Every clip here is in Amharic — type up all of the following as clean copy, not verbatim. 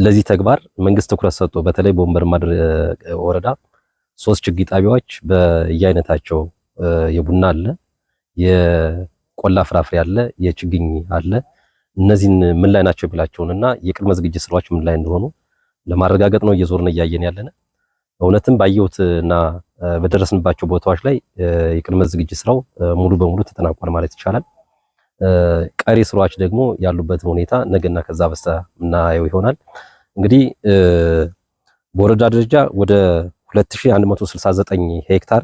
ለዚህ ተግባር መንግስት ትኩረት ሰጥቶ በተለይ በወንበርማ ወረዳ 3 ችግኝ ጣቢያዎች በየአይነታቸው የቡና አለ፣ የቆላ ፍራፍሬ አለ፣ የችግኝ አለ። እነዚህን ምን ላይ ናቸው ብላቸውንና የቅድመ ዝግጅት ስራዎች ምን ላይ እንደሆኑ ለማረጋገጥ ነው እየዞርን እያየን ያለነ። እውነትም ባየሁትና በደረስንባቸው ቦታዎች ላይ የቅድመ ዝግጅት ስራው ሙሉ በሙሉ ተጠናቋል ማለት ይቻላል። ቀሪ ስራዎች ደግሞ ያሉበትን ሁኔታ ነገና ከዛ በስቲያ እናየው ይሆናል። እንግዲህ በወረዳ ደረጃ ወደ 2169 ሄክታር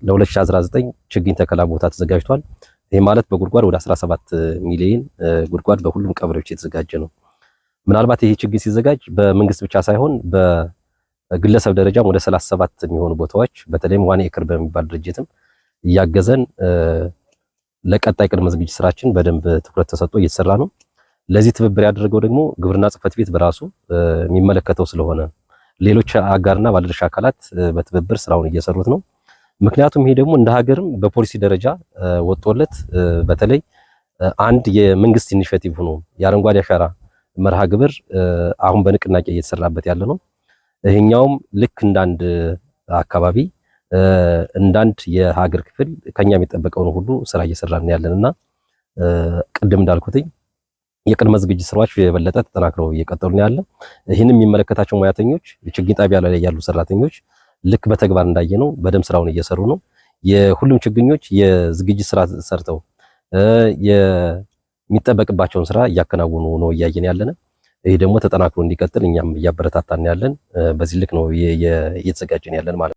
ለ2019 ችግኝ ተከላ ቦታ ተዘጋጅቷል። ይሄ ማለት በጉድጓድ ወደ 17 ሚሊዮን ጉድጓድ በሁሉም ቀበሌዎች የተዘጋጀ ነው። ምናልባት ይሄ ችግኝ ሲዘጋጅ በመንግስት ብቻ ሳይሆን በግለሰብ ደረጃም ወደ 37 የሚሆኑ ቦታዎች በተለይም ዋን ኤከር በሚባል ድርጅትም እያገዘን ለቀጣይ ቅድመ ዝግጅት ስራችን በደንብ ትኩረት ተሰጥቶ እየተሰራ ነው። ለዚህ ትብብር ያደረገው ደግሞ ግብርና ጽሕፈት ቤት በራሱ የሚመለከተው ስለሆነ ሌሎች አጋርና ባለድርሻ አካላት በትብብር ስራውን እየሰሩት ነው። ምክንያቱም ይሄ ደግሞ እንደ ሀገርም በፖሊሲ ደረጃ ወጥቶለት በተለይ አንድ የመንግስት ኢኒሼቲቭ ሆኖ የአረንጓዴ አሻራ መርሃ ግብር አሁን በንቅናቄ እየተሰራበት ያለ ነው። ይሄኛውም ልክ እንዳንድ አካባቢ እንዳንድ የሀገር ክፍል ከኛ የሚጠበቀውን ሁሉ ስራ እየሰራን ያለንና ቅድም እንዳልኩትኝ የቅድመ ዝግጅት ስራዎች የበለጠ ተጠናክረው እየቀጠሉ ነው ያለ። ይህንን የሚመለከታቸው ሙያተኞች የችግኝ ጣቢያ ላይ ያሉ ሰራተኞች ልክ በተግባር እንዳየነው በደንብ ስራውን እየሰሩ ነው። የሁሉም ችግኞች የዝግጅት ስራ ሰርተው የሚጠበቅባቸውን ስራ እያከናወኑ ነው እያየን ያለነ። ይሄ ደግሞ ተጠናክሮ እንዲቀጥል እኛም እያበረታታን ያለን በዚህ ልክ ነው እየተዘጋጀን ያለን ማለት ነው።